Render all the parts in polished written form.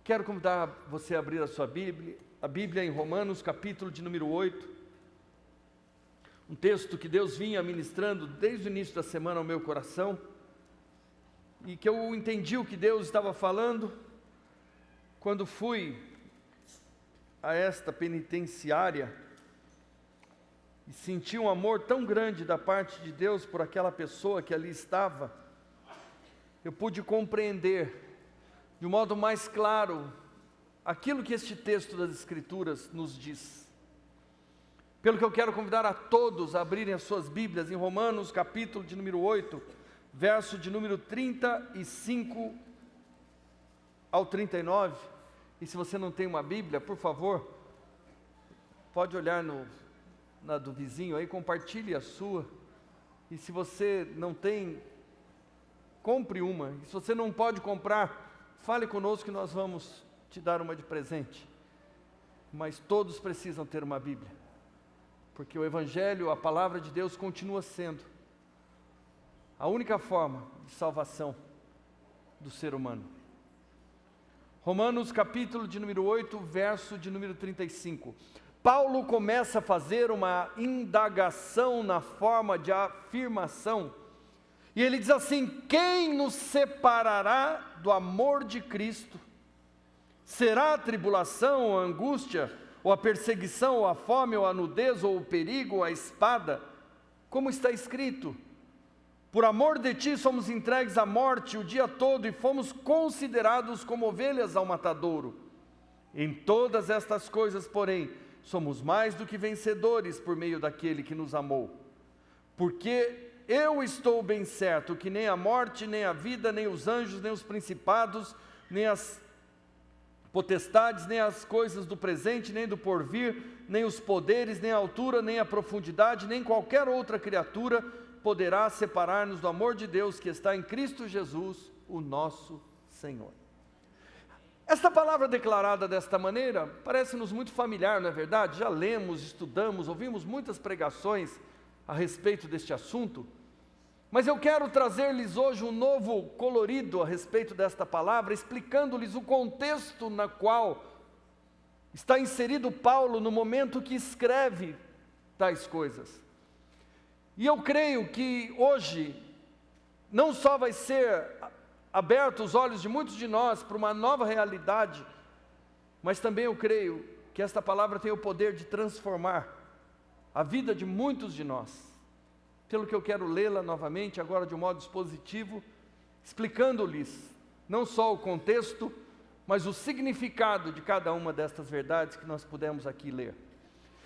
Quero convidar você a abrir a sua Bíblia em Romanos, capítulo de número 8. Um texto que Deus vinha ministrando desde o início da semana ao meu coração, e que eu entendi o que Deus estava falando quando fui a esta penitenciária e senti um amor tão grande da parte de Deus por aquela pessoa que ali estava. Eu pude compreender de um modo mais claro aquilo que este texto das Escrituras nos diz. Pelo que eu quero convidar a todos a abrirem as suas Bíblias em Romanos, capítulo de número 8, verso de número 35 ao 39. E se você não tem uma Bíblia, por favor, pode olhar na do vizinho aí, compartilhe a sua. E se você não tem, compre uma. E se você não pode comprar, fale conosco que nós vamos te dar uma de presente. Mas todos precisam ter uma Bíblia, porque o Evangelho, a palavra de Deus, continua sendo a única forma de salvação do ser humano. Romanos capítulo de número 8, verso de número 35. Paulo começa a fazer uma indagação na forma de afirmação. E ele diz assim: quem nos separará do amor de Cristo? Será a tribulação, ou a angústia, ou a perseguição, ou a fome, ou a nudez, ou o perigo, ou a espada? Como está escrito: por amor de ti somos entregues à morte o dia todo, e fomos considerados como ovelhas ao matadouro. Em todas estas coisas, porém, somos mais do que vencedores por meio daquele que nos amou. Porque eu estou bem certo que nem a morte, nem a vida, nem os anjos, nem os principados, nem as potestades, nem as coisas do presente, nem do porvir, nem os poderes, nem a altura, nem a profundidade, nem qualquer outra criatura poderá separar-nos do amor de Deus que está em Cristo Jesus, o nosso Senhor. Esta palavra declarada desta maneira parece-nos muito familiar, não é verdade? Já lemos, estudamos, ouvimos muitas pregações a respeito deste assunto, mas eu quero trazer-lhes hoje um novo colorido a respeito desta palavra, explicando-lhes o contexto na qual está inserido Paulo no momento que escreve tais coisas. E eu creio que hoje não só vai ser aberto os olhos de muitos de nós para uma nova realidade, mas também eu creio que esta palavra tem o poder de transformar a vida de muitos de nós. Pelo que eu quero lê-la novamente, agora de um modo expositivo, explicando-lhes não só o contexto, mas o significado de cada uma destas verdades que nós pudemos aqui ler.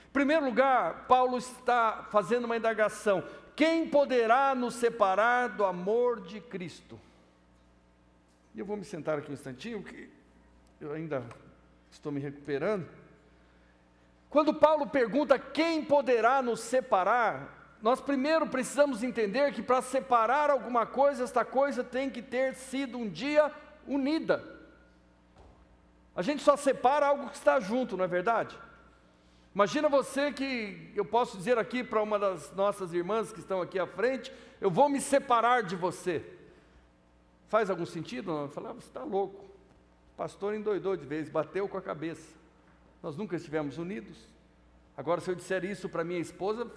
Em primeiro lugar, Paulo está fazendo uma indagação: quem poderá nos separar do amor de Cristo? E eu vou me sentar aqui um instantinho, porque eu ainda estou me recuperando. Quando Paulo pergunta quem poderá nos separar, nós primeiro precisamos entender que para separar alguma coisa, esta coisa tem que ter sido um dia unida. A gente só separa algo que está junto, não é verdade? Imagina você que, eu posso dizer aqui para uma das nossas irmãs que estão aqui à frente: eu vou me separar de você. Faz algum sentido? Não? Eu falo: você está louco. O pastor endoidou de vez, bateu com a cabeça. Nós nunca estivemos unidos. Agora, se eu disser isso para minha esposa,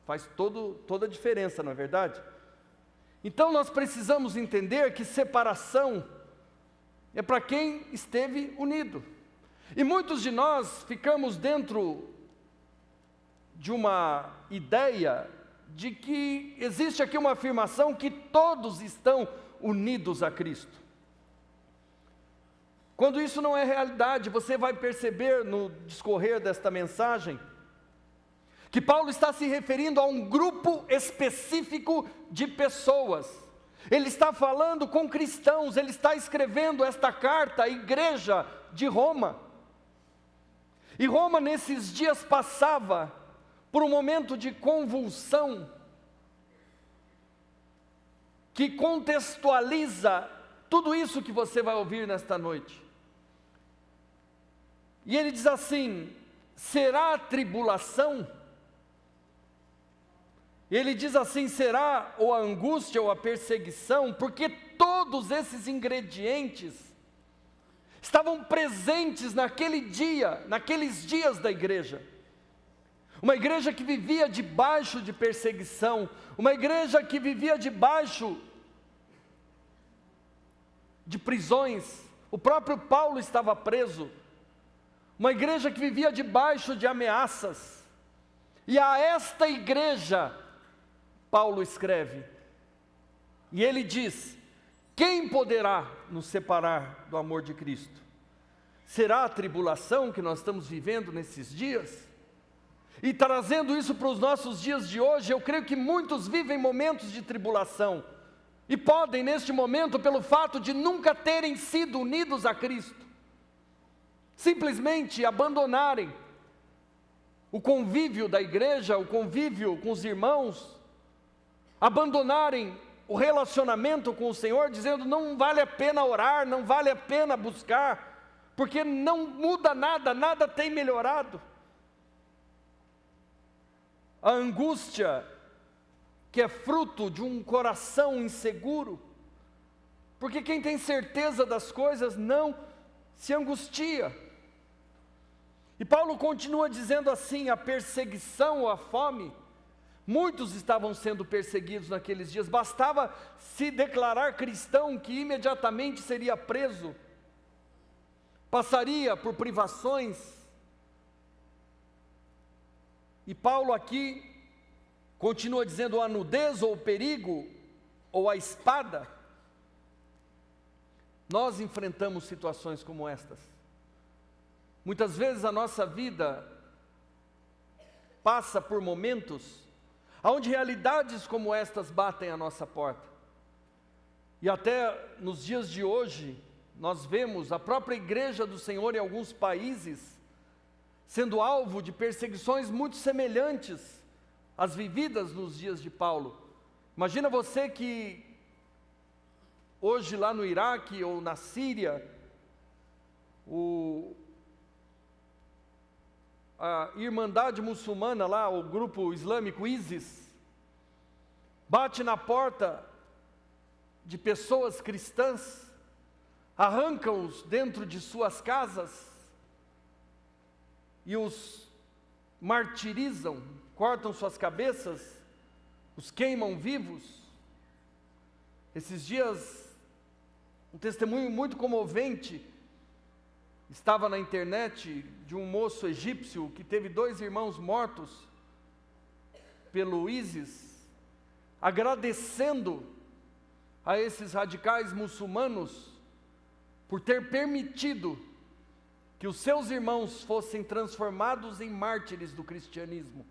faz toda a diferença, não é verdade? Então nós precisamos entender que separação é para quem esteve unido. E muitos de nós ficamos dentro de uma ideia de que existe aqui uma afirmação que todos estão unidos a Cristo. Quando isso não é realidade, você vai perceber no discorrer desta mensagem que Paulo está se referindo a um grupo específico de pessoas. Ele está falando com cristãos, ele está escrevendo esta carta à igreja de Roma. E Roma nesses dias passava por um momento de convulsão que contextualiza tudo isso que você vai ouvir nesta noite. E ele diz assim: será a tribulação? Ele diz assim: será ou a angústia ou a perseguição? Porque todos esses ingredientes estavam presentes naquele dia, naqueles dias da igreja. Uma igreja que vivia debaixo de perseguição, uma igreja que vivia debaixo de prisões. O próprio Paulo estava preso. Uma igreja que vivia debaixo de ameaças. E a esta igreja, Paulo escreve, e ele diz: quem poderá nos separar do amor de Cristo? Será a tribulação que nós estamos vivendo nesses dias? E trazendo isso para os nossos dias de hoje, eu creio que muitos vivem momentos de tribulação, e podem neste momento, pelo fato de nunca terem sido unidos a Cristo, simplesmente abandonarem o convívio da igreja, o convívio com os irmãos, abandonarem o relacionamento com o Senhor, dizendo: não vale a pena orar, não vale a pena buscar, porque não muda nada, nada tem melhorado. A angústia, que é fruto de um coração inseguro, porque quem tem certeza das coisas não se angustia. E Paulo continua dizendo assim: a perseguição ou a fome, muitos estavam sendo perseguidos naqueles dias, bastava se declarar cristão que imediatamente seria preso, passaria por privações. E Paulo aqui continua dizendo: a nudez ou o perigo ou a espada. Nós enfrentamos situações como estas. Muitas vezes a nossa vida passa por momentos onde realidades como estas batem à nossa porta. E até nos dias de hoje, nós vemos a própria igreja do Senhor em alguns países sendo alvo de perseguições muito semelhantes às vividas nos dias de Paulo. Imagina você que hoje lá no Iraque ou na Síria, a Irmandade Muçulmana lá, o grupo islâmico ISIS, bate na porta de pessoas cristãs, arranca-os dentro de suas casas e os martirizam, cortam suas cabeças, os queimam vivos. Esses dias, um testemunho muito comovente estava na internet de um moço egípcio que teve 2 irmãos mortos pelo ISIS, agradecendo a esses radicais muçulmanos por ter permitido que os seus irmãos fossem transformados em mártires do cristianismo.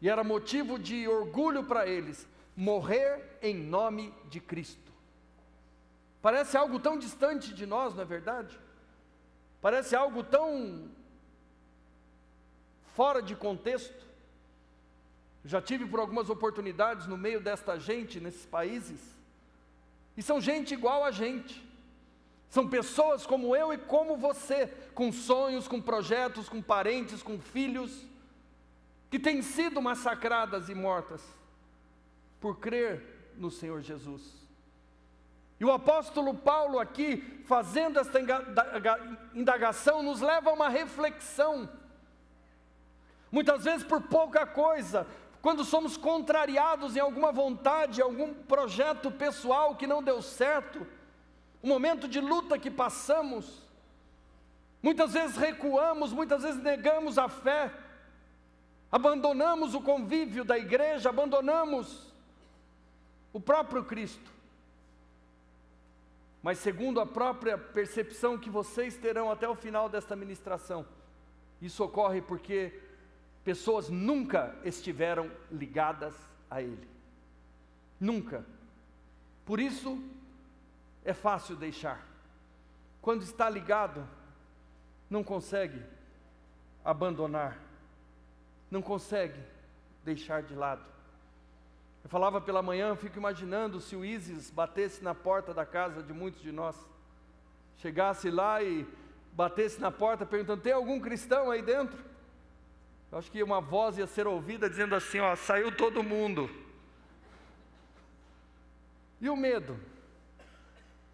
E era motivo de orgulho para eles morrer em nome de Cristo. Parece algo tão distante de nós, não é verdade? Parece algo tão fora de contexto. Já tive por algumas oportunidades no meio desta gente, nesses países, e são gente igual a gente. São pessoas como eu e como você, com sonhos, com projetos, com parentes, com filhos, que têm sido massacradas e mortas por crer no Senhor Jesus. E o apóstolo Paulo aqui, fazendo esta indagação, nos leva a uma reflexão. Muitas vezes por pouca coisa, quando somos contrariados em alguma vontade, algum projeto pessoal que não deu certo, um momento de luta que passamos, muitas vezes recuamos, muitas vezes negamos a fé, abandonamos o convívio da igreja, abandonamos o próprio Cristo. Mas segundo a própria percepção que vocês terão até o final desta ministração, isso ocorre porque pessoas nunca estiveram ligadas a Ele. Nunca. Por isso, é fácil deixar. Quando está ligado, não consegue abandonar, não consegue deixar de lado. Eu falava pela manhã, fico imaginando se o ISIS batesse na porta da casa de muitos de nós, chegasse lá e batesse na porta perguntando: tem algum cristão aí dentro? Eu acho que uma voz ia ser ouvida dizendo assim: ó, saiu todo mundo. E o medo?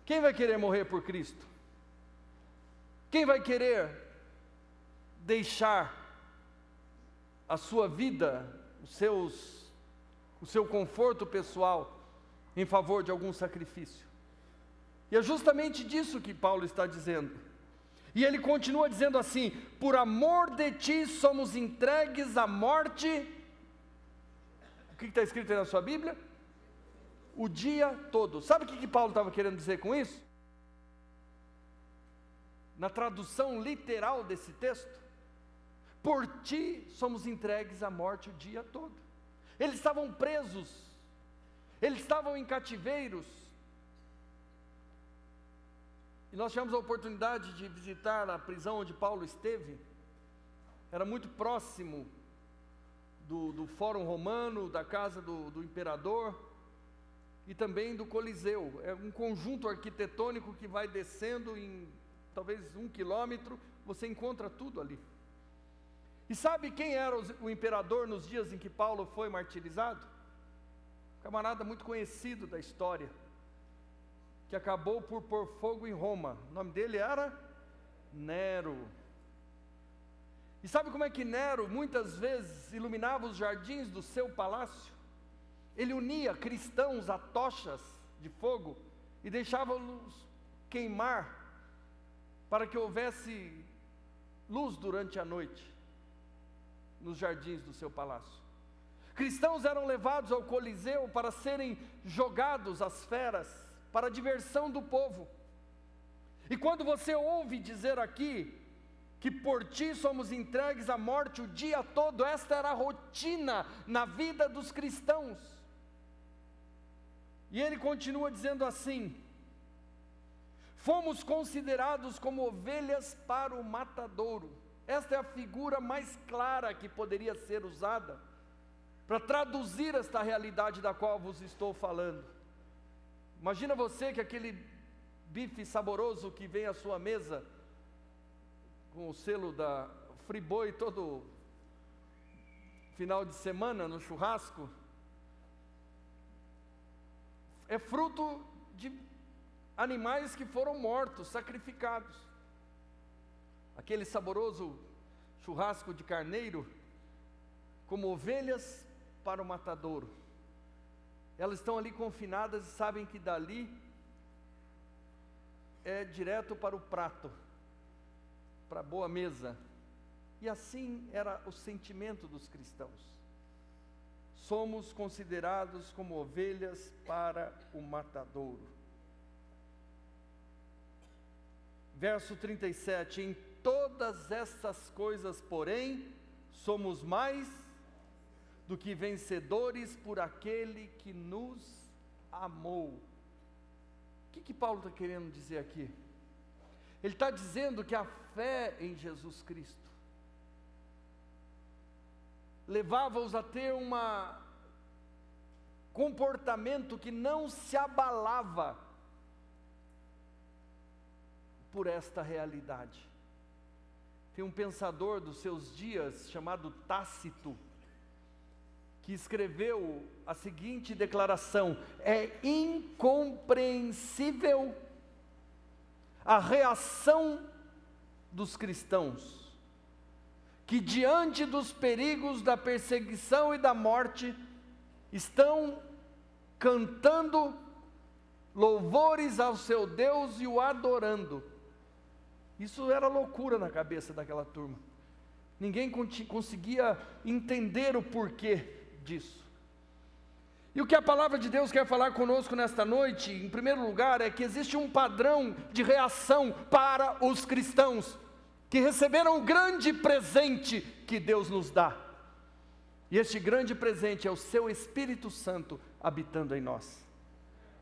Quem vai querer morrer por Cristo? Quem vai querer deixar a sua vida, o seu conforto pessoal, em favor de algum sacrifício? E é justamente disso que Paulo está dizendo. E ele continua dizendo assim: por amor de ti somos entregues à morte. O que está escrito aí na sua Bíblia? O dia todo. Sabe o que Paulo estava querendo dizer com isso? Na tradução literal desse texto, por ti somos entregues à morte o dia todo. Eles estavam presos, eles estavam em cativeiros. E nós tivemos a oportunidade de visitar a prisão onde Paulo esteve. Era muito próximo do Fórum Romano, da casa do imperador e também do Coliseu. É um conjunto arquitetônico que vai descendo em talvez 1 quilômetro, você encontra tudo ali. E sabe quem era o imperador nos dias em que Paulo foi martirizado? Um camarada muito conhecido da história, que acabou por pôr fogo em Roma. O nome dele era Nero. E sabe como é que Nero muitas vezes iluminava os jardins do seu palácio? Ele unia cristãos a tochas de fogo e deixava-os queimar para que houvesse luz durante a noite nos jardins do seu palácio. Cristãos eram levados ao Coliseu para serem jogados às feras, para a diversão do povo. E quando você ouve dizer aqui que por ti somos entregues à morte o dia todo, esta era a rotina na vida dos cristãos. E ele continua dizendo assim: fomos considerados como ovelhas para o matadouro. Esta é a figura mais clara que poderia ser usada para traduzir esta realidade da qual vos estou falando. Imagina você que aquele bife saboroso que vem à sua mesa, com o selo da Friboi todo final de semana no churrasco, é fruto de animais que foram mortos, sacrificados. Aquele saboroso churrasco de carneiro, como ovelhas para o matadouro. Elas estão ali confinadas e sabem que dali é direto para o prato, para a boa mesa. E assim era o sentimento dos cristãos. Somos considerados como ovelhas para o matadouro. Verso 37, em todas essas coisas, porém, somos mais do que vencedores por aquele que nos amou. O que Paulo está querendo dizer aqui? Ele está dizendo que a fé em Jesus Cristo levava-os a ter um comportamento que não se abalava por esta realidade. Tem um pensador dos seus dias, chamado Tácito, que escreveu a seguinte declaração: é incompreensível a reação dos cristãos, que diante dos perigos da perseguição e da morte, estão cantando louvores ao seu Deus e o adorando. Isso era loucura na cabeça daquela turma. Ninguém conseguia entender o porquê disso. E o que a palavra de Deus quer falar conosco nesta noite, em primeiro lugar, é que existe um padrão de reação para os cristãos, que receberam o grande presente que Deus nos dá. E este grande presente é o seu Espírito Santo habitando em nós.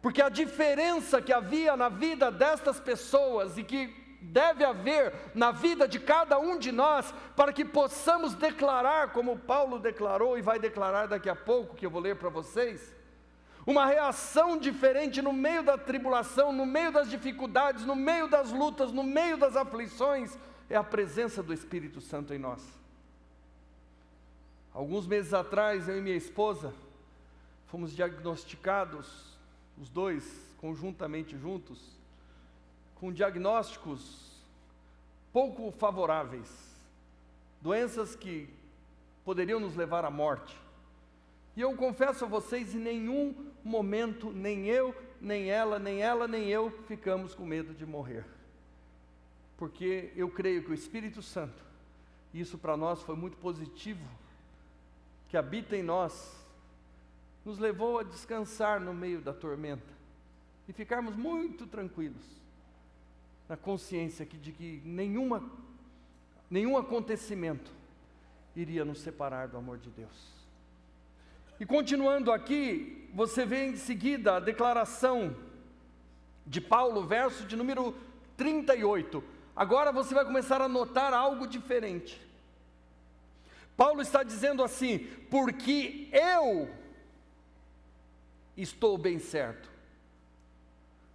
Porque a diferença que havia na vida destas pessoas e que deve haver na vida de cada um de nós, para que possamos declarar, como Paulo declarou e vai declarar daqui a pouco, que eu vou ler para vocês, uma reação diferente no meio da tribulação, no meio das dificuldades, no meio das lutas, no meio das aflições, é a presença do Espírito Santo em nós. Alguns meses atrás, eu e minha esposa fomos diagnosticados, os dois conjuntamente juntos, com diagnósticos pouco favoráveis, doenças que poderiam nos levar à morte. E eu confesso a vocês, em nenhum momento, nem eu, nem ela, nem eu, ficamos com medo de morrer. Porque eu creio que o Espírito Santo, isso para nós foi muito positivo, que habita em nós, nos levou a descansar no meio da tormenta e ficarmos muito tranquilos, na consciência de que nenhum acontecimento iria nos separar do amor de Deus. E continuando aqui, você vê em seguida a declaração de Paulo, verso de número 38. Agora você vai começar a notar algo diferente. Paulo está dizendo assim: porque eu estou bem certo.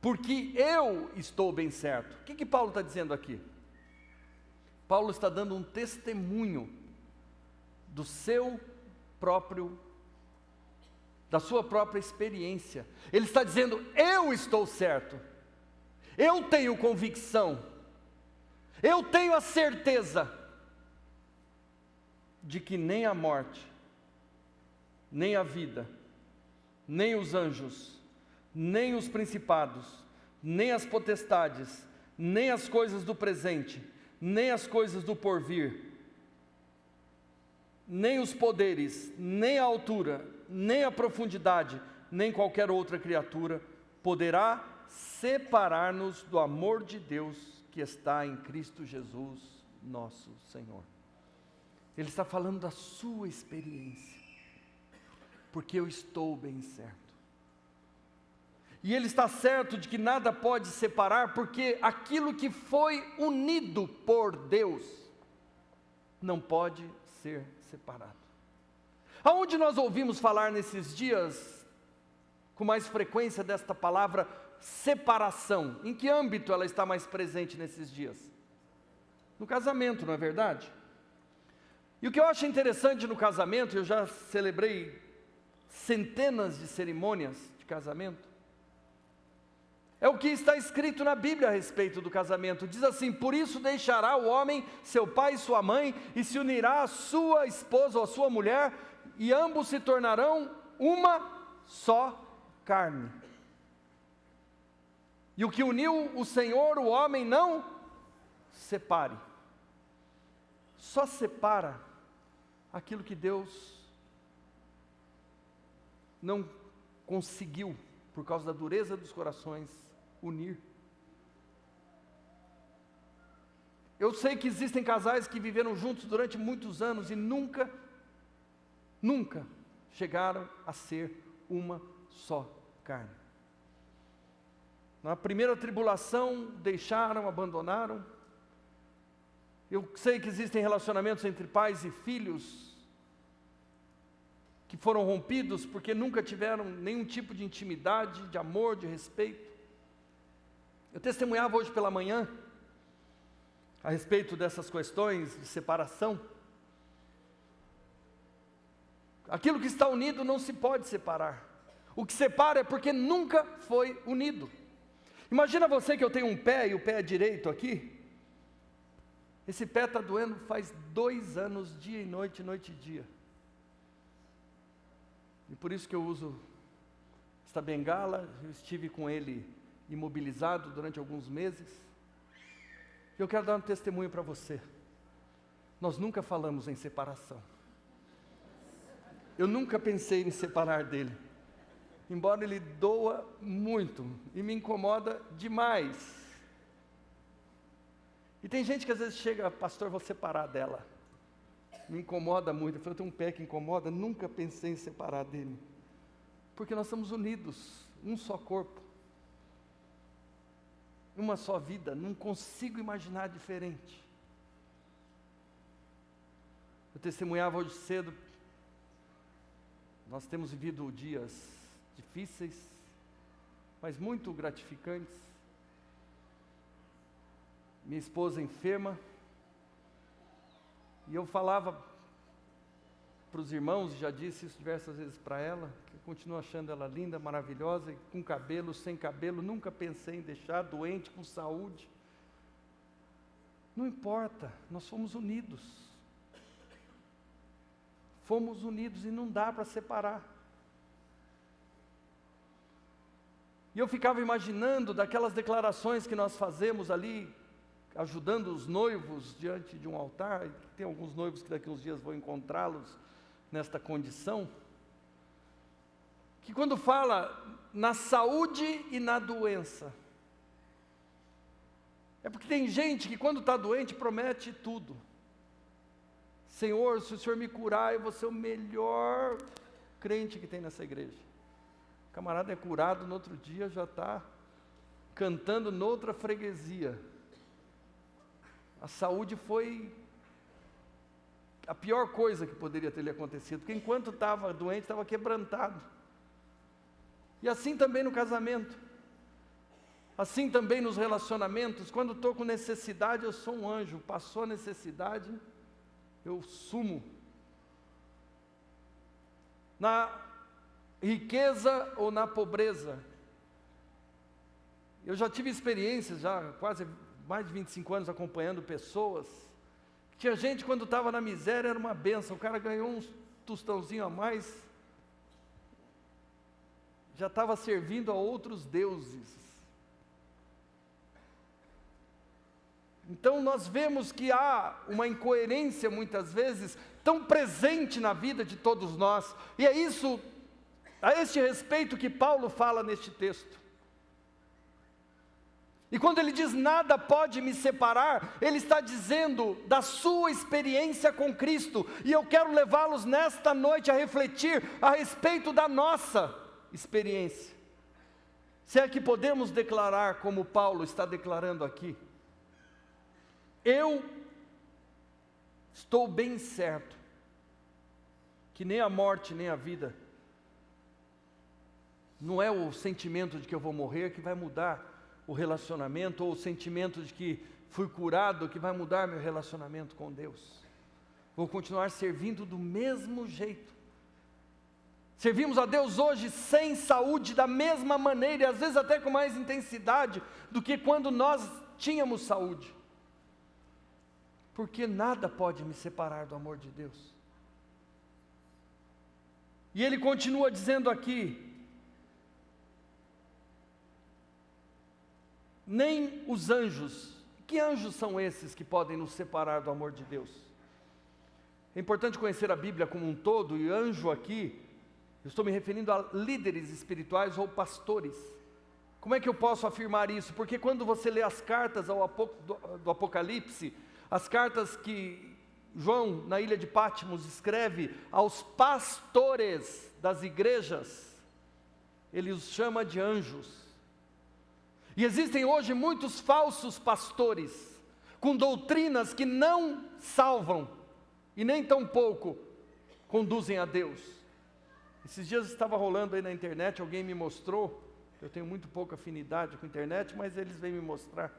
Porque eu estou bem certo. O que Paulo está dizendo aqui? Paulo está dando um testemunho da sua própria experiência. Ele está dizendo: eu estou certo, eu tenho convicção, eu tenho a certeza de que nem a morte, nem a vida, nem os anjos, nem os principados, nem as potestades, nem as coisas do presente, nem as coisas do porvir, nem os poderes, nem a altura, nem a profundidade, nem qualquer outra criatura poderá separar-nos do amor de Deus que está em Cristo Jesus, nosso Senhor. Ele está falando da sua experiência, porque eu estou bem certo. E ele está certo de que nada pode separar, porque aquilo que foi unido por Deus não pode ser separado. Aonde nós ouvimos falar nesses dias com mais frequência desta palavra separação? Em que âmbito ela está mais presente nesses dias? No casamento, não é verdade? E o que eu acho interessante no casamento, eu já celebrei centenas de cerimônias de casamento, é o que está escrito na Bíblia a respeito do casamento. Diz assim: por isso deixará o homem seu pai e sua mãe, e se unirá à sua esposa ou à sua mulher, e ambos se tornarão uma só carne. E o que uniu o Senhor, o homem não separe. Só separa aquilo que Deus não conseguiu, por causa da dureza dos corações, unir. Eu sei que existem casais que viveram juntos durante muitos anos e nunca chegaram a ser uma só carne. Na primeira tribulação, deixaram, abandonaram. Eu sei que existem relacionamentos entre pais e filhos que foram rompidos porque nunca tiveram nenhum tipo de intimidade, de amor, de respeito. Eu testemunhava hoje pela manhã a respeito dessas questões de separação. Aquilo que está unido não se pode separar. O que separa é porque nunca foi unido. Imagina você que eu tenho um pé, e o pé é direito aqui. Esse pé está doendo faz 2 anos, dia e noite e dia. E por isso que eu uso esta bengala. Eu estive com ele imobilizado durante alguns meses. E eu quero dar um testemunho para você. Nós nunca falamos em separação. Eu nunca pensei em separar dele. Embora ele doa muito e me incomoda demais. E tem gente que às vezes chega: pastor, vou separar dela. Me incomoda muito. Eu falei: eu tenho um pé que incomoda, nunca pensei em separar dele. Porque nós estamos unidos, um só corpo, uma só vida, não consigo imaginar diferente. Eu testemunhava hoje cedo, nós temos vivido dias difíceis, mas muito gratificantes. Minha esposa enferma, e eu falava para os irmãos, já disse isso diversas vezes para ela, que eu continuo achando ela linda, maravilhosa, com cabelo, sem cabelo, nunca pensei em deixar, doente, com saúde. Não importa, nós fomos unidos. Fomos unidos e não dá para separar. E eu ficava imaginando daquelas declarações que nós fazemos ali, ajudando os noivos diante de um altar, e tem alguns noivos que daqui a uns dias vou encontrá-los nesta condição, que quando fala na saúde e na doença, é porque tem gente que quando está doente promete tudo. Senhor, se o Senhor me curar, eu vou ser o melhor crente que tem nessa igreja. O camarada é curado, no outro dia já está cantando noutra freguesia. A saúde foi a pior coisa que poderia ter lhe acontecido, porque enquanto estava doente, estava quebrantado. E assim também no casamento, assim também nos relacionamentos. Quando estou com necessidade, eu sou um anjo. Passou a necessidade, eu sumo. Na riqueza ou na pobreza. Eu já tive experiências, já quase mais de 25 anos acompanhando pessoas. Tinha gente quando estava na miséria era uma benção. O cara ganhou um tostãozinho a mais, já estava servindo a outros deuses. Então nós vemos que há uma incoerência muitas vezes tão presente na vida de todos nós. E é isso, a este respeito que Paulo fala neste texto. E quando ele diz nada pode me separar, ele está dizendo da sua experiência com Cristo. E eu quero levá-los nesta noite a refletir a respeito da nossa experiência. Se é que podemos declarar como Paulo está declarando aqui. Eu estou bem certo que nem a morte nem a vida, não é o sentimento de que eu vou morrer que vai mudar o relacionamento, ou o sentimento de que fui curado que vai mudar meu relacionamento com Deus. Vou continuar servindo do mesmo jeito. Servimos a Deus hoje sem saúde da mesma maneira, e às vezes até com mais intensidade do que quando nós tínhamos saúde. Porque nada pode me separar do amor de Deus. E ele continua dizendo aqui, nem os anjos. Que anjos são esses que podem nos separar do amor de Deus? É importante conhecer a Bíblia como um todo, e anjo aqui, eu estou me referindo a líderes espirituais ou pastores. Como é que eu posso afirmar isso? Porque quando você lê as cartas do Apocalipse, as cartas que João, na ilha de Patmos, escreve aos pastores das igrejas, ele os chama de anjos. E existem hoje muitos falsos pastores, com doutrinas que não salvam, e nem tampouco conduzem a Deus. Esses dias estava rolando aí na internet, alguém me mostrou, eu tenho muito pouca afinidade com a internet, mas eles vêm me mostrar,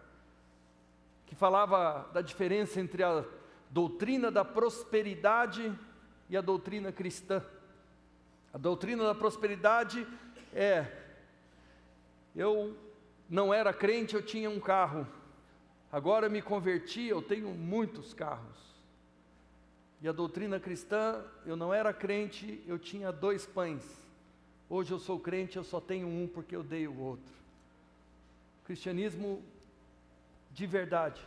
que falava da diferença entre a doutrina da prosperidade e a doutrina cristã. A doutrina da prosperidade é, eu não era crente, eu tinha um carro, agora eu me converti, eu tenho muitos carros. E a doutrina cristã, eu não era crente, eu tinha 2 pães, hoje eu sou crente, eu só tenho um porque eu dei o outro. O cristianismo de verdade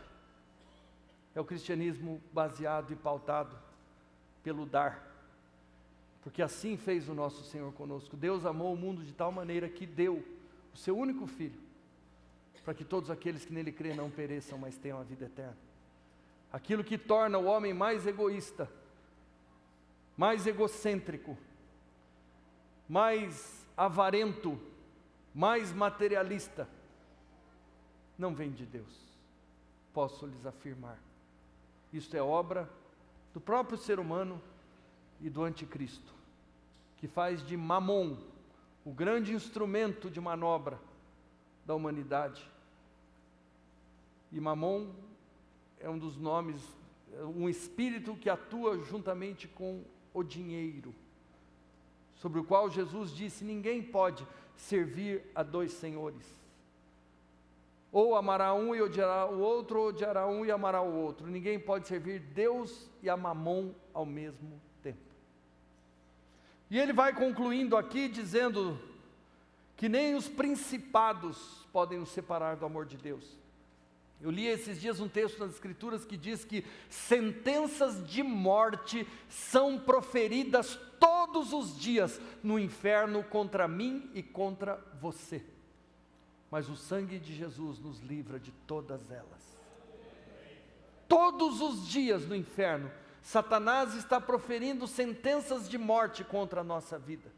é o cristianismo baseado e pautado pelo dar, porque assim fez o nosso Senhor conosco. Deus amou o mundo de tal maneira que deu o seu único Filho, para que todos aqueles que nele crêem não pereçam, mas tenham a vida eterna. Aquilo que torna o homem mais egoísta, mais egocêntrico, mais avarento, mais materialista, não vem de Deus. Posso lhes afirmar. Isto é obra do próprio ser humano e do anticristo, que faz de Mamon o grande instrumento de manobra da humanidade. E Mamon é um dos nomes, um espírito que atua juntamente com o dinheiro, sobre o qual Jesus disse: ninguém pode servir a 2 senhores. ou amará um e odiará o outro, ou odiará um e amará o outro. Ninguém pode servir Deus e a Mamon ao mesmo tempo. E ele vai concluindo aqui dizendo que nem os principados podem nos separar do amor de Deus. Eu li esses dias um texto nas Escrituras que diz que sentenças de morte são proferidas todos os dias no inferno contra mim e contra você. Mas o sangue de Jesus nos livra de todas elas. Todos os dias no inferno, Satanás está proferindo sentenças de morte contra a nossa vida.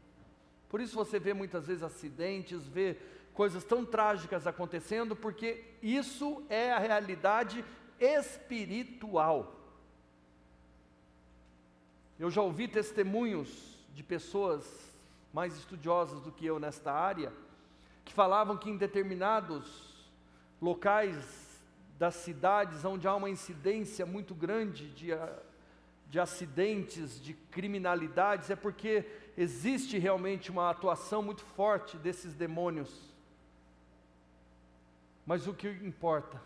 Por isso você vê muitas vezes acidentes, vê coisas tão trágicas acontecendo, porque isso é a realidade espiritual. Eu já ouvi testemunhos de pessoas mais estudiosas do que eu nesta área, que falavam que em determinados locais das cidades, onde há uma incidência muito grande de acidentes, de criminalidades, é porque existe realmente uma atuação muito forte desses demônios. Mas o que importa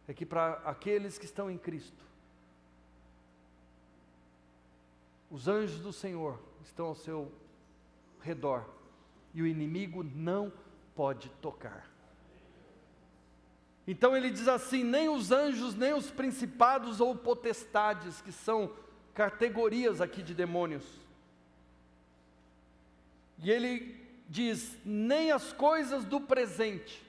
é que para aqueles que estão em Cristo, os anjos do Senhor estão ao seu redor, e o inimigo não pode tocar. Então ele diz assim: nem os anjos, nem os principados ou potestades, que são categorias aqui de demônios. E ele diz, nem as coisas do presente,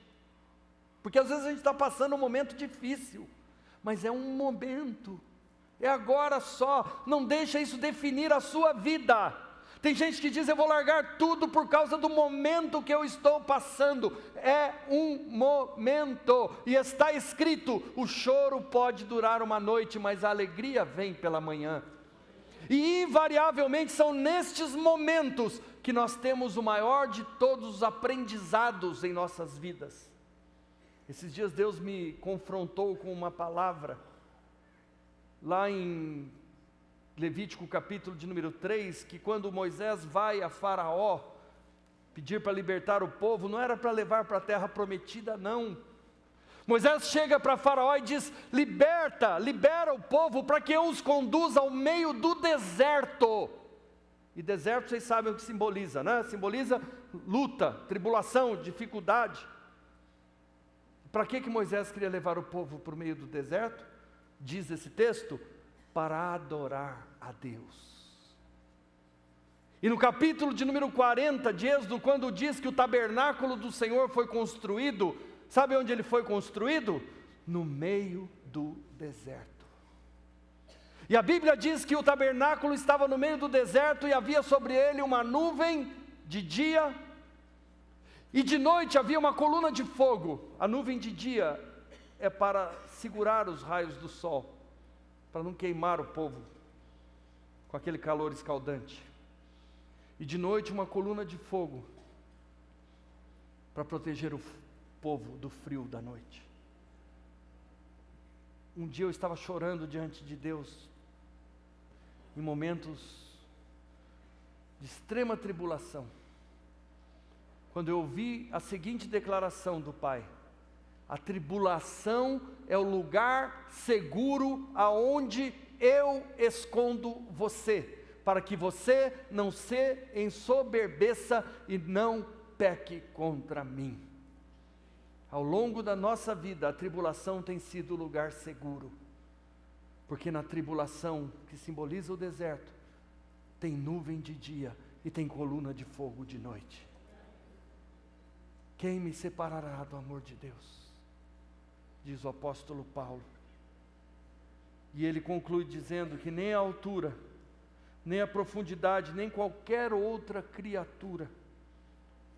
porque às vezes a gente está passando um momento difícil, mas é um momento, é agora só, não deixa isso definir a sua vida. Tem gente que diz, eu vou largar tudo por causa do momento que eu estou passando. É um momento, e está escrito, o choro pode durar uma noite, mas a alegria vem pela manhã. E invariavelmente são nestes momentos que nós temos o maior de todos os aprendizados em nossas vidas. Esses dias Deus me confrontou com uma palavra, lá em Levítico capítulo de número 3, que quando Moisés vai a Faraó, pedir para libertar o povo, não era para levar para a terra prometida, não. Moisés chega para Faraó e diz, libera o povo para que eu os conduza ao meio do deserto. E deserto vocês sabem o que simboliza, né? Simboliza luta, tribulação, dificuldade. Para que Moisés queria levar o povo para o meio do deserto? Diz esse texto, para adorar a Deus. E no capítulo de número 40 de Êxodo, quando diz que o tabernáculo do Senhor foi construído, sabe onde ele foi construído? No meio do deserto. E a Bíblia diz que o tabernáculo estava no meio do deserto e havia sobre ele uma nuvem de dia, e de noite havia uma coluna de fogo. A nuvem de dia é para segurar os raios do sol, para não queimar o povo com aquele calor escaldante. E de noite uma coluna de fogo, para proteger o povo do frio da noite. Um dia eu estava chorando diante de Deus, em momentos de extrema tribulação, quando eu ouvi a seguinte declaração do Pai: a tribulação é o lugar seguro aonde eu escondo você, para que você não se ensoberbeça e não peque contra mim. Ao longo da nossa vida, a tribulação tem sido o lugar seguro, porque na tribulação, que simboliza o deserto, tem nuvem de dia e tem coluna de fogo de noite. Quem me separará do amor de Deus? Diz o apóstolo Paulo. E ele conclui dizendo que nem a altura, nem a profundidade, nem qualquer outra criatura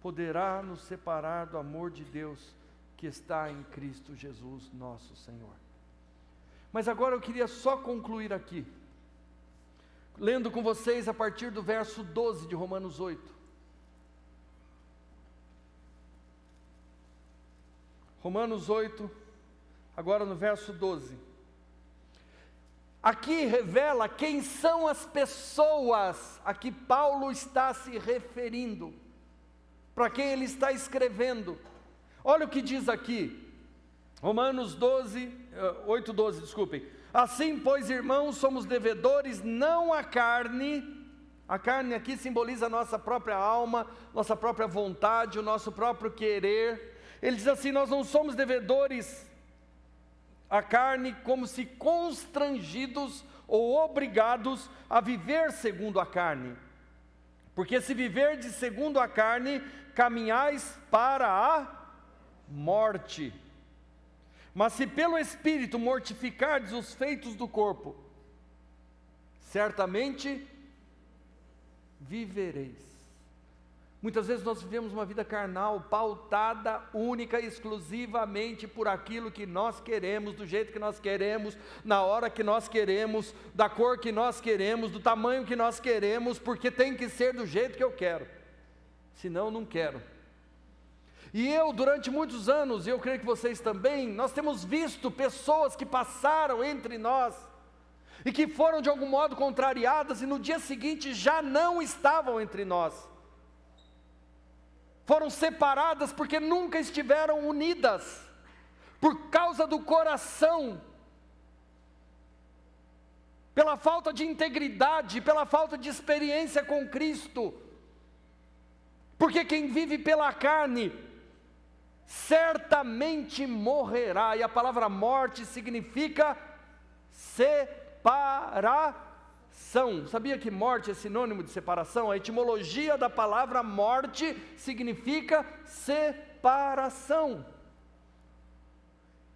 poderá nos separar do amor de Deus que está em Cristo Jesus, nosso Senhor. Mas agora eu queria só concluir aqui, lendo com vocês a partir do verso 12 de Romanos 8. Romanos 8, agora no verso 12. Aqui revela quem são as pessoas a que Paulo está se referindo, para quem ele está escrevendo. Olha o que diz aqui: Romanos 8:12, desculpem. Assim, pois, irmãos, somos devedores não à carne. A carne aqui simboliza a nossa própria alma, nossa própria vontade, o nosso próprio querer. Ele diz assim: nós não somos devedores à carne como se constrangidos ou obrigados a viver segundo a carne. Porque se viverdes segundo a carne, caminhais para a morte. Mas se pelo Espírito mortificardes os feitos do corpo, certamente vivereis. Muitas vezes nós vivemos uma vida carnal, pautada única e exclusivamente por aquilo que nós queremos, do jeito que nós queremos, na hora que nós queremos, da cor que nós queremos, do tamanho que nós queremos, porque tem que ser do jeito que eu quero, senão não quero. E eu, durante muitos anos, e eu creio que vocês também, nós temos visto pessoas que passaram entre nós, e que foram de algum modo contrariadas, e no dia seguinte já não estavam entre nós. Foram separadas porque nunca estiveram unidas, por causa do coração, pela falta de integridade, pela falta de experiência com Cristo. Porque quem vive pela carne, certamente morrerá, e a palavra morte significa separação. Sabia que morte é sinônimo de separação? A etimologia da palavra morte significa separação.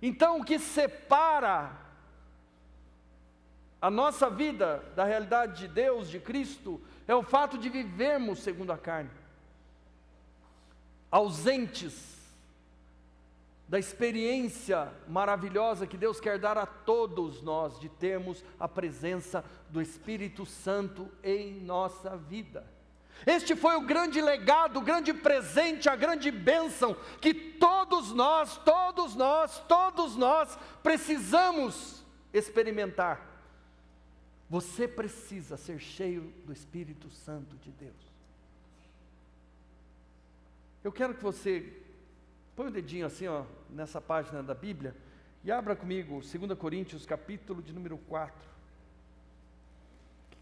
Então, o que separa a nossa vida da realidade de Deus, de Cristo, é o fato de vivermos segundo a carne, ausentes da experiência maravilhosa que Deus quer dar a todos nós, de termos a presença do Espírito Santo em nossa vida. Este foi o grande legado, o grande presente, a grande bênção que todos nós precisamos experimentar. Você precisa ser cheio do Espírito Santo de Deus. Eu quero que você põe o dedinho assim, ó, nessa página da Bíblia, e abra comigo 2 Coríntios, capítulo de número 4,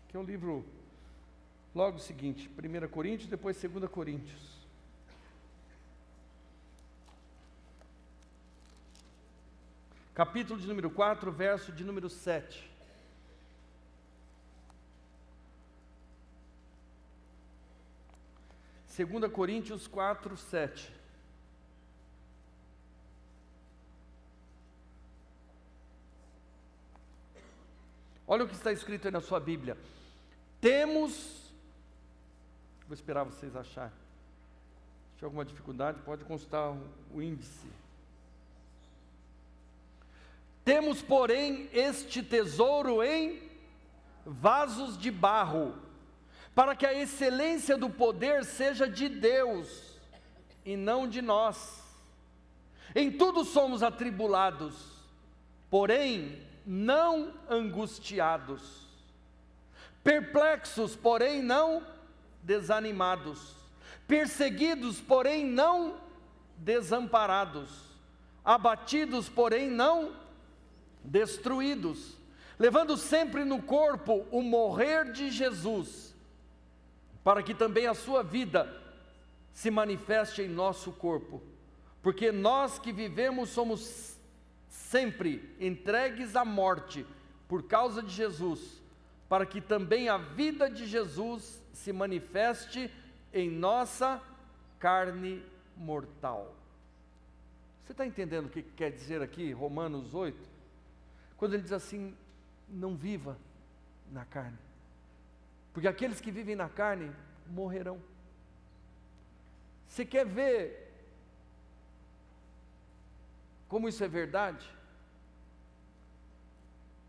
que é o livro logo seguinte, 1 Coríntios, depois 2 Coríntios. Capítulo de número 4, verso de número 7. Segunda Coríntios 4, 7. Olha o que está escrito aí na sua Bíblia. Vou esperar vocês acharem. Se tiver alguma dificuldade, pode consultar o índice. Temos, porém, este tesouro em vasos de barro, para que a excelência do poder seja de Deus e não de nós. Em tudo somos atribulados, porém não angustiados, perplexos, porém não desanimados, perseguidos, porém não desamparados, abatidos, porém não destruídos, levando sempre no corpo o morrer de Jesus, para que também a sua vida se manifeste em nosso corpo, porque nós que vivemos somos sempre entregues à morte por causa de Jesus, para que também a vida de Jesus se manifeste em nossa carne mortal. Você está entendendo o que quer dizer aqui Romanos 8? Quando ele diz assim, não viva na carne, porque aqueles que vivem na carne morrerão. Você quer ver como isso é verdade?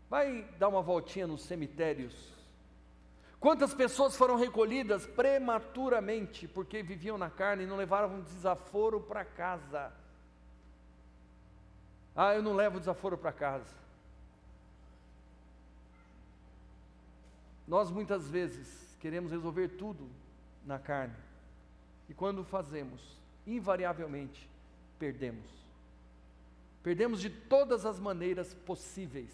Vai dar uma voltinha nos cemitérios. Quantas pessoas foram recolhidas prematuramente porque viviam na carne e não levaram desaforo para casa? Ah, eu não levo desaforo para casa. Nós muitas vezes queremos resolver tudo na carne, e quando fazemos, invariavelmente perdemos. Perdemos de todas as maneiras possíveis.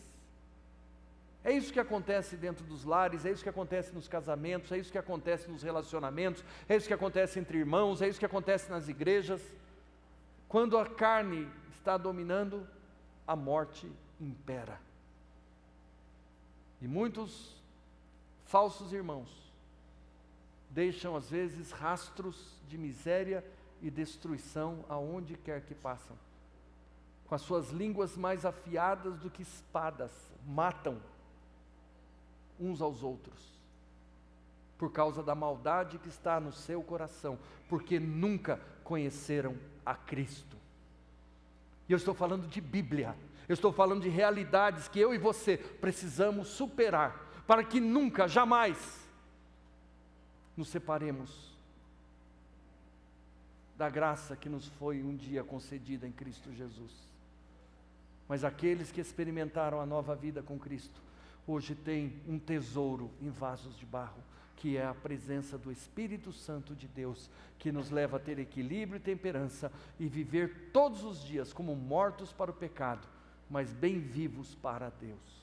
É isso que acontece dentro dos lares, é isso que acontece nos casamentos, é isso que acontece nos relacionamentos, é isso que acontece entre irmãos, é isso que acontece nas igrejas. Quando a carne está dominando, a morte impera. E muitos falsos irmãos deixam às vezes rastros de miséria e destruição aonde quer que passam. Com as suas línguas mais afiadas do que espadas, matam uns aos outros, por causa da maldade que está no seu coração, porque nunca conheceram a Cristo. E eu estou falando de Bíblia, eu estou falando de realidades que eu e você precisamos superar, para que nunca, jamais, nos separemos da graça que nos foi um dia concedida em Cristo Jesus. Mas aqueles que experimentaram a nova vida com Cristo, hoje têm um tesouro em vasos de barro, que é a presença do Espírito Santo de Deus, que nos leva a ter equilíbrio e temperança, e viver todos os dias como mortos para o pecado, mas bem vivos para Deus.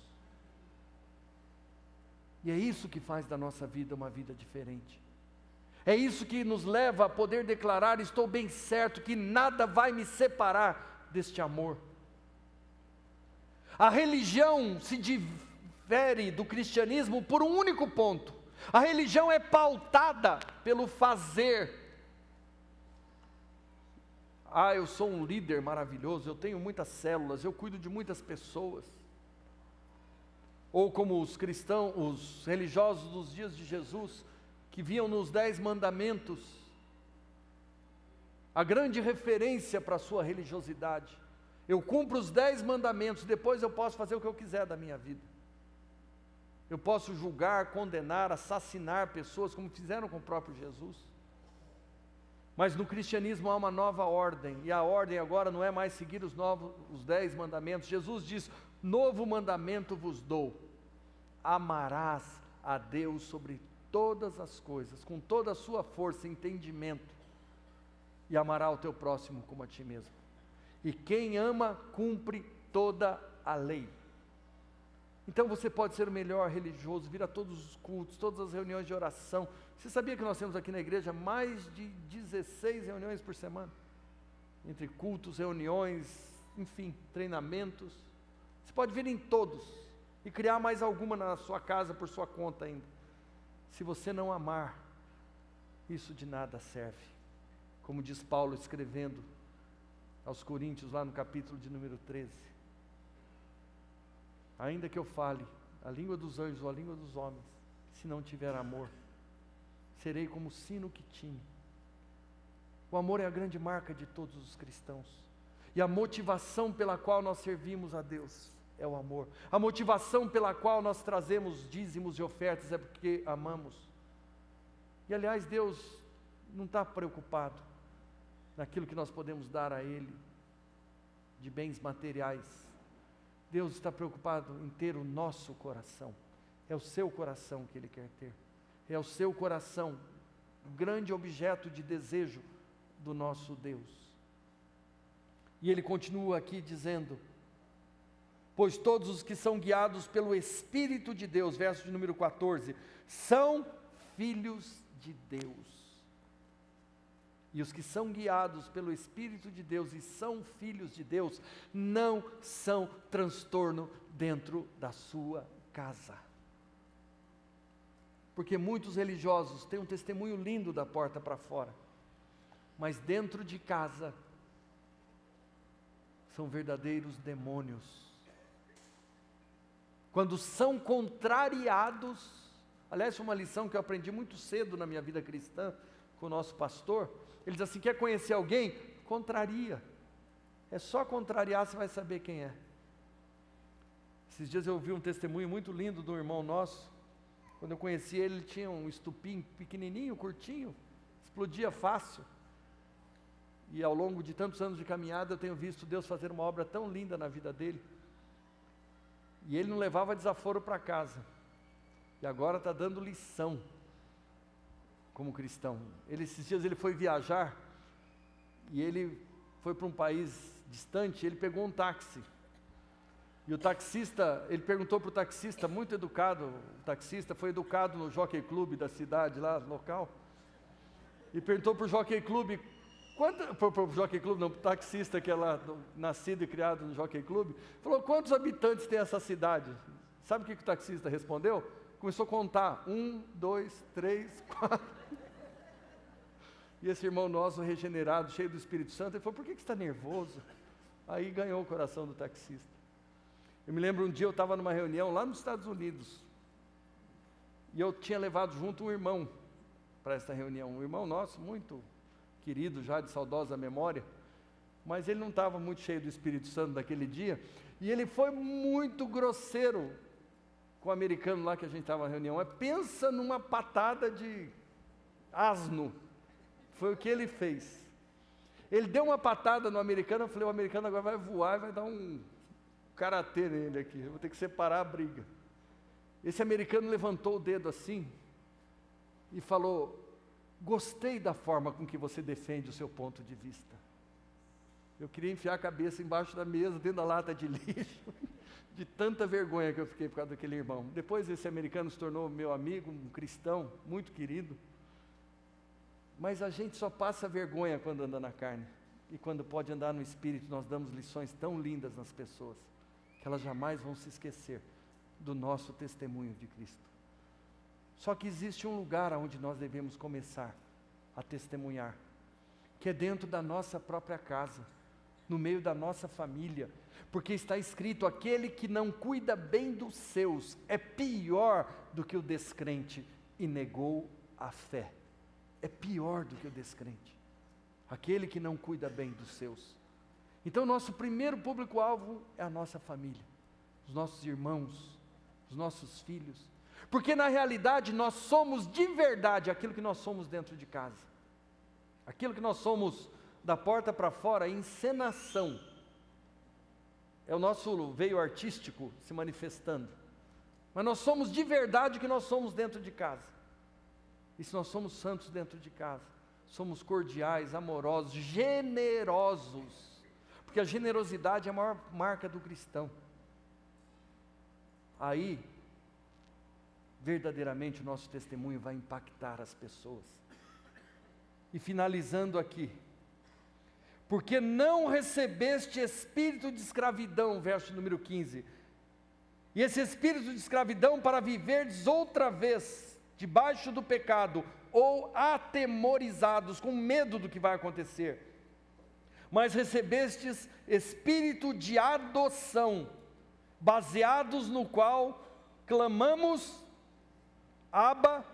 E é isso que faz da nossa vida uma vida diferente. É isso que nos leva a poder declarar: estou bem certo que nada vai me separar deste amor. A religião se difere do cristianismo por um único ponto: a religião é pautada pelo fazer. Eu sou um líder maravilhoso, eu tenho muitas células, eu cuido de muitas pessoas. Ou como os cristãos, os religiosos dos dias de Jesus, que viam nos 10 mandamentos a grande referência para a sua religiosidade. Eu cumpro os 10 mandamentos, depois eu posso fazer o que eu quiser da minha vida. Eu posso julgar, condenar, assassinar pessoas, como fizeram com o próprio Jesus. Mas no cristianismo há uma nova ordem, e a ordem agora não é mais seguir os 10 mandamentos. Jesus diz: novo mandamento vos dou: amarás a Deus sobre todas as coisas, com toda a sua força e entendimento, e amará o teu próximo como a ti mesmo. E quem ama, cumpre toda a lei. Então você pode ser o melhor religioso, vir a todos os cultos, todas as reuniões de oração. Você sabia que nós temos aqui na igreja mais de 16 reuniões por semana? Entre cultos, reuniões, enfim, treinamentos. Você pode vir em todos e criar mais alguma na sua casa por sua conta ainda. Se você não amar, isso de nada serve. Como diz Paulo escrevendo aos Coríntios, lá no capítulo de número 13. Ainda que eu fale a língua dos anjos ou a língua dos homens, se não tiver amor, serei como sino que tine. O amor é a grande marca de todos os cristãos. E a motivação pela qual nós servimos a Deus é o amor. A motivação pela qual nós trazemos dízimos e ofertas é porque amamos. E aliás, Deus não está preocupado naquilo que nós podemos dar a Ele, de bens materiais. Deus está preocupado em ter o nosso coração. É o seu coração que Ele quer ter. É o seu coração, o grande objeto de desejo do nosso Deus. E Ele continua aqui dizendo: pois todos os que são guiados pelo Espírito de Deus, verso de número 14, são filhos de Deus. E os que são guiados pelo Espírito de Deus e são filhos de Deus, não são transtorno dentro da sua casa. Porque muitos religiosos têm um testemunho lindo da porta para fora, mas dentro de casa são verdadeiros demônios. Quando são contrariados, aliás, foi uma lição que eu aprendi muito cedo na minha vida cristã com o nosso pastor. Ele diz assim: quer conhecer alguém? Contraria. É só contrariar, você vai saber quem é. Esses dias eu ouvi um testemunho muito lindo de um irmão nosso. Quando eu conheci ele, ele tinha um estupim pequenininho, curtinho, explodia fácil. E ao longo de tantos anos de caminhada, eu tenho visto Deus fazer uma obra tão linda na vida dele. E ele não levava desaforo para casa. E agora está dando lição como cristão. Esses dias ele foi viajar, e ele foi para um país distante, ele pegou um táxi. E o taxista, ele perguntou para o taxista, muito educado, o taxista foi educado no Jockey Club da cidade lá, local, e perguntou para o Jockey Club, para o Jockey Club não, para o taxista que é lá, nascido e criado no Jockey Club, falou, quantos habitantes tem essa cidade? Sabe o que o taxista respondeu? Começou a contar, 1, 2, 3, 4... E esse irmão nosso, regenerado, cheio do Espírito Santo, ele falou, por que você está nervoso? Aí ganhou o coração do taxista. Eu me lembro um dia eu estava numa reunião lá nos Estados Unidos, e eu tinha levado junto um irmão para essa reunião, um irmão nosso, muito querido, já de saudosa memória, mas ele não estava muito cheio do Espírito Santo naquele dia, e ele foi muito grosseiro com o americano lá que a gente estava na reunião. Pensa numa patada de asno, foi o que ele fez. Ele deu uma patada no americano, eu falei, o americano agora vai voar e vai dar um karatê nele aqui, eu vou ter que separar a briga. Esse americano levantou o dedo assim e falou, gostei da forma com que você defende o seu ponto de vista. Eu queria enfiar a cabeça embaixo da mesa, dentro da lata de lixo, de tanta vergonha que eu fiquei por causa daquele irmão. Depois esse americano se tornou meu amigo, um cristão, muito querido. Mas a gente só passa vergonha quando anda na carne. E quando pode andar no Espírito, nós damos lições tão lindas nas pessoas, que elas jamais vão se esquecer do nosso testemunho de Cristo. Só que existe um lugar onde nós devemos começar a testemunhar, que é dentro da nossa própria casa, no meio da nossa família, porque está escrito, aquele que não cuida bem dos seus, é pior do que o descrente, e negou a fé. É pior do que o descrente, aquele que não cuida bem dos seus. Então nosso primeiro público-alvo é a nossa família, os nossos irmãos, os nossos filhos, porque na realidade nós somos de verdade aquilo que nós somos dentro de casa, aquilo que nós somos da porta para fora, a encenação, é o nosso veio artístico se manifestando, mas nós somos de verdade o que nós somos dentro de casa. E se nós somos santos dentro de casa, somos cordiais, amorosos, generosos, porque a generosidade é a maior marca do cristão. Aí, verdadeiramente o nosso testemunho vai impactar as pessoas. E finalizando aqui, porque não recebeste espírito de escravidão, verso número 15, e esse espírito de escravidão para viverdes outra vez, debaixo do pecado, ou atemorizados, com medo do que vai acontecer, mas recebestes espírito de adoção, baseados no qual clamamos, Abba,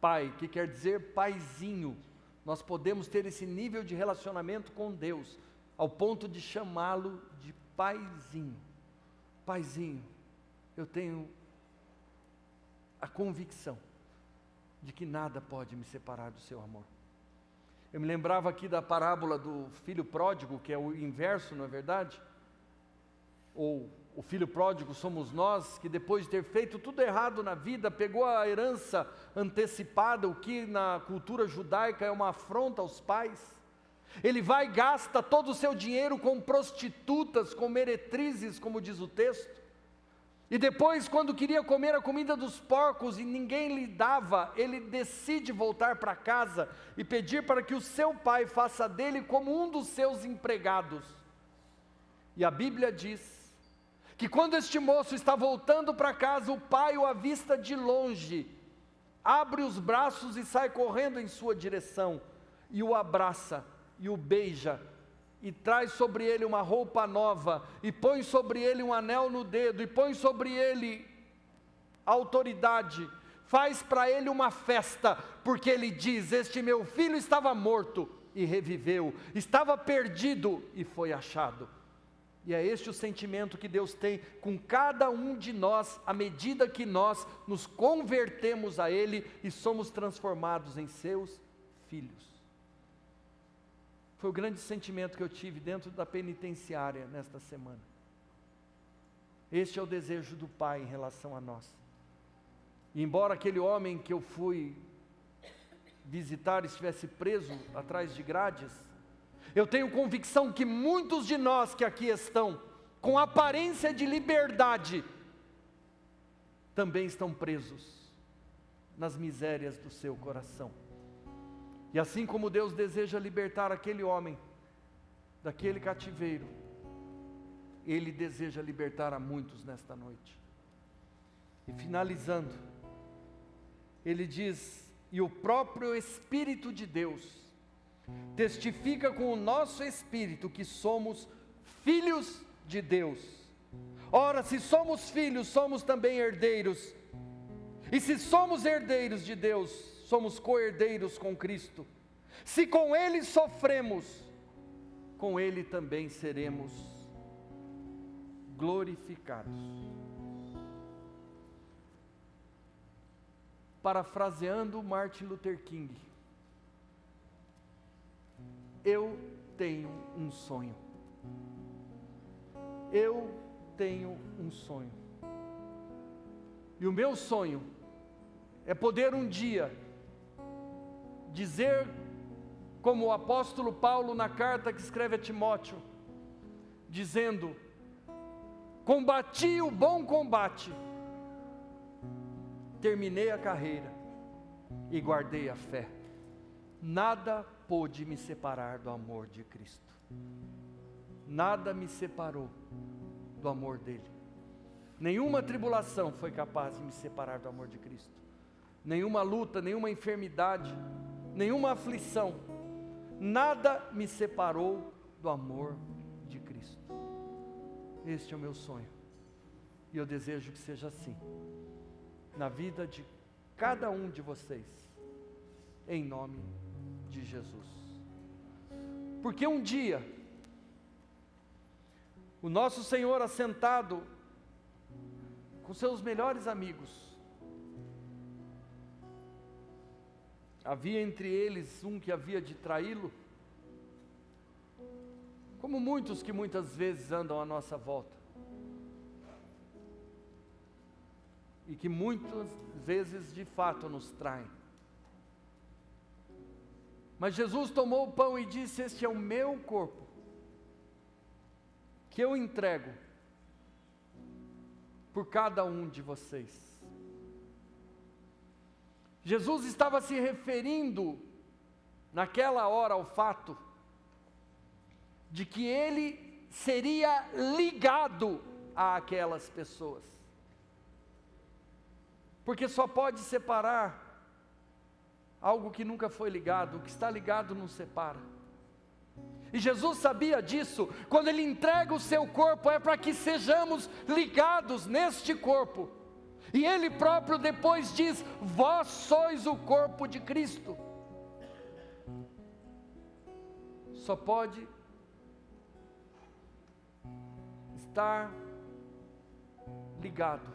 Pai, que quer dizer paizinho. Nós podemos ter esse nível de relacionamento com Deus, ao ponto de chamá-lo de paizinho. Paizinho, eu tenho a convicção de que nada pode me separar do seu amor. Eu me lembrava aqui da parábola do filho pródigo, que é o inverso, não é verdade? Ou o filho pródigo somos nós, que depois de ter feito tudo errado na vida, pegou a herança antecipada, o que na cultura judaica é uma afronta aos pais. Ele vai e gasta todo o seu dinheiro com prostitutas, com meretrizes, como diz o texto. E depois, quando queria comer a comida dos porcos e ninguém lhe dava, ele decide voltar para casa e pedir para que o seu pai faça dele como um dos seus empregados. E a Bíblia diz que quando este moço está voltando para casa, o pai o avista de longe, abre os braços e sai correndo em sua direção, e o abraça, e o beija, e traz sobre ele uma roupa nova, e põe sobre ele um anel no dedo, e põe sobre ele autoridade, faz para ele uma festa, porque ele diz, este meu filho estava morto e reviveu, estava perdido e foi achado. E é este o sentimento que Deus tem com cada um de nós, à medida que nós nos convertemos a Ele e somos transformados em seus filhos. Foi o grande sentimento que eu tive dentro da penitenciária nesta semana. Este é o desejo do Pai em relação a nós. E embora aquele homem que eu fui visitar estivesse preso atrás de grades, Eu tenho convicção que muitos de nós que aqui estão, com aparência de liberdade, também estão presos nas misérias do seu coração. E assim como Deus deseja libertar aquele homem daquele cativeiro, Ele deseja libertar a muitos nesta noite. E finalizando, Ele diz: e o próprio Espírito de Deus testifica com o nosso espírito que somos filhos de Deus. Ora, se somos filhos, somos também herdeiros. E se somos herdeiros de Deus, somos co-herdeiros com Cristo. Se com Ele sofremos, com Ele também seremos glorificados. Parafraseando Martin Luther King, eu tenho um sonho. Eu tenho um sonho. E o meu sonho é poder um dia dizer, como o apóstolo Paulo na carta que escreve a Timóteo, dizendo: combati o bom combate, terminei a carreira e guardei a fé. Nada pôde me separar do amor de Cristo. Nada me separou do amor dele. Nenhuma tribulação foi capaz de me separar do amor de Cristo. Nenhuma luta, nenhuma enfermidade, nenhuma aflição, nada me separou do amor de Cristo. Este é o meu sonho. E eu desejo que seja assim na vida de cada um de vocês, em nome de Jesus. Porque um dia o nosso Senhor, assentado com seus melhores amigos, havia entre eles um que havia de traí-lo, como muitos que muitas vezes andam à nossa volta, e que muitas vezes de fato nos traem. Mas Jesus tomou o pão e disse: este é o meu corpo, que eu entrego por cada um de vocês. Jesus estava se referindo naquela hora ao fato de que ele seria ligado àquelas pessoas. Porque só pode separar algo que nunca foi ligado. O que está ligado não separa. E Jesus sabia disso. Quando Ele entrega o seu corpo, é para que sejamos ligados neste corpo. E Ele próprio depois diz: vós sois o corpo de Cristo. Só pode estar ligado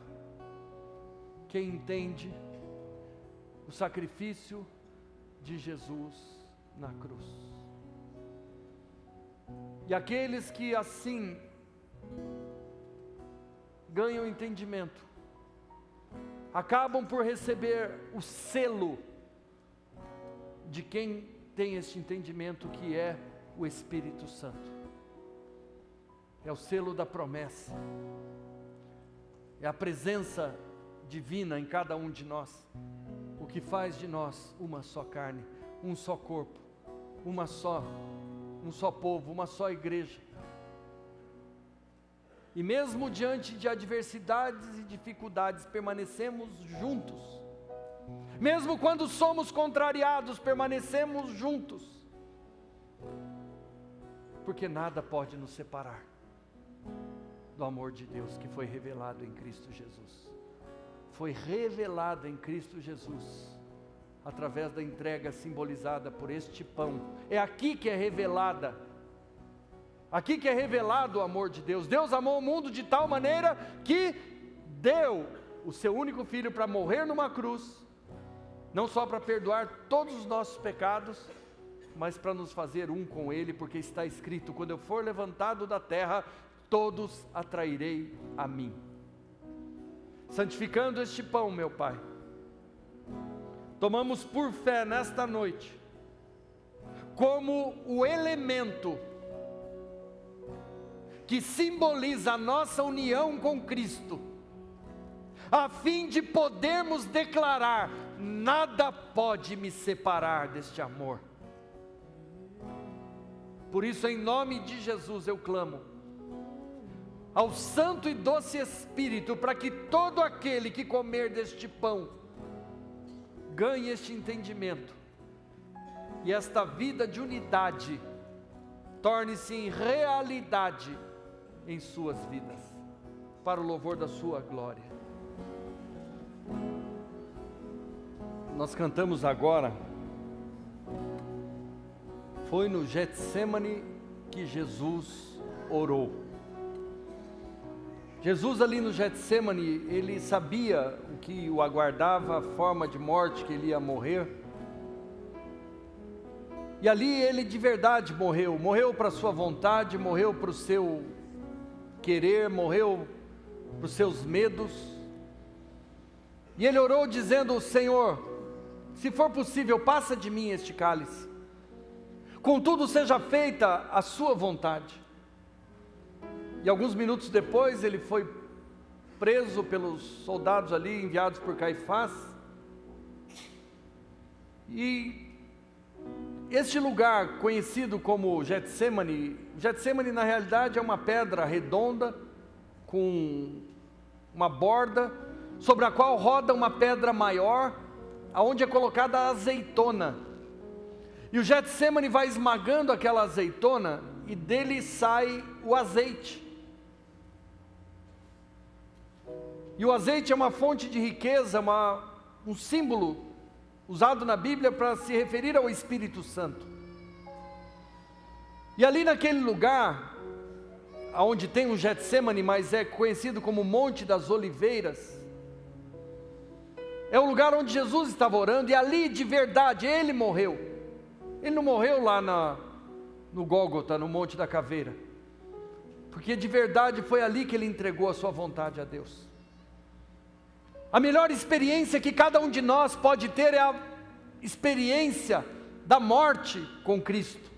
quem entende o sacrifício de Jesus na cruz. E aqueles que assim ganham entendimento, acabam por receber o selo de quem tem este entendimento, que é o Espírito Santo. É o selo da promessa, é a presença divina em cada um de nós, o que faz de nós uma só carne, um só corpo, um só povo, uma só igreja. E mesmo diante de adversidades e dificuldades, permanecemos juntos. Mesmo quando somos contrariados, permanecemos juntos. Porque nada pode nos separar do amor de Deus que foi revelado em Cristo Jesus. Foi revelado em Cristo Jesus, através da entrega simbolizada por este pão. É aqui que é revelada, aqui que é revelado o amor de Deus. Deus amou o mundo de tal maneira que deu o seu único filho para morrer numa cruz, não só para perdoar todos os nossos pecados, mas para nos fazer um com Ele, porque está escrito: quando eu for levantado da terra, todos atrairei a mim. Santificando este pão, meu Pai, tomamos por fé nesta noite, como o elemento que simboliza a nossa união com Cristo, a fim de podermos declarar: nada pode me separar deste amor. Por isso, em nome de Jesus, eu clamo ao Santo e Doce Espírito, para que todo aquele que comer deste pão ganhe este entendimento, e esta vida de unidade torne-se em realidade em suas vidas, para o louvor da sua glória. Nós cantamos agora: foi no Getsêmani que Jesus orou. Jesus ali no Getsêmani, ele sabia o que o aguardava, a forma de morte que ele ia morrer. E ali ele de verdade morreu para a sua vontade, morreu para o seu querer, morreu para os seus medos. E ele orou dizendo: Senhor, se for possível, passa de mim este cálice, contudo seja feita a sua vontade. E alguns minutos depois ele foi preso pelos soldados ali, enviados por Caifás. E este lugar conhecido como Getsêmani, Getsêmani na realidade é uma pedra redonda com uma borda, sobre a qual roda uma pedra maior, aonde é colocada a azeitona. E o Getsêmani vai esmagando aquela azeitona e dele sai o azeite. E o azeite é uma fonte de riqueza, um símbolo usado na Bíblia para se referir ao Espírito Santo. E ali naquele lugar, onde tem um Getsêmani, mas é conhecido como Monte das Oliveiras, é o lugar onde Jesus estava orando, e ali de verdade ele morreu. Ele não morreu lá no Gólgota, no Monte da Caveira, porque de verdade foi ali que ele entregou a sua vontade a Deus. A melhor experiência que cada um de nós pode ter é a experiência da morte com Cristo.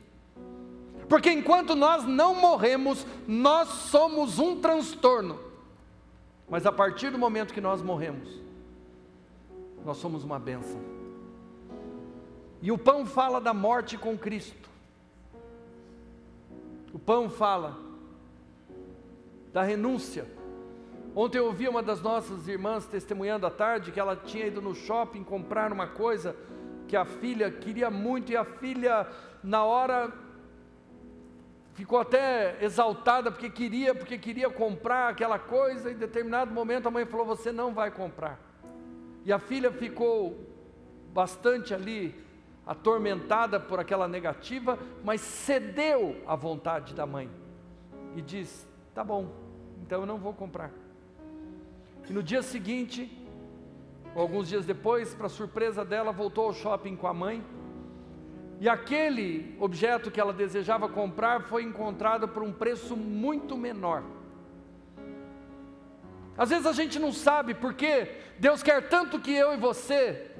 Porque enquanto nós não morremos, nós somos um transtorno. Mas a partir do momento que nós morremos, nós somos uma bênção. E o pão fala da morte com Cristo. O pão fala da renúncia. Ontem eu ouvi uma das nossas irmãs testemunhando à tarde que ela tinha ido no shopping comprar uma coisa que a filha queria muito, e a filha na hora ficou até exaltada porque queria comprar aquela coisa, e em determinado momento a mãe falou: você não vai comprar. E a filha ficou bastante ali atormentada por aquela negativa, mas cedeu à vontade da mãe e disse: tá bom, então eu não vou comprar. E no dia seguinte, ou alguns dias depois, para surpresa dela, voltou ao shopping com a mãe, e aquele objeto que ela desejava comprar foi encontrado por um preço muito menor. Às vezes a gente não sabe porque Deus quer tanto que eu e você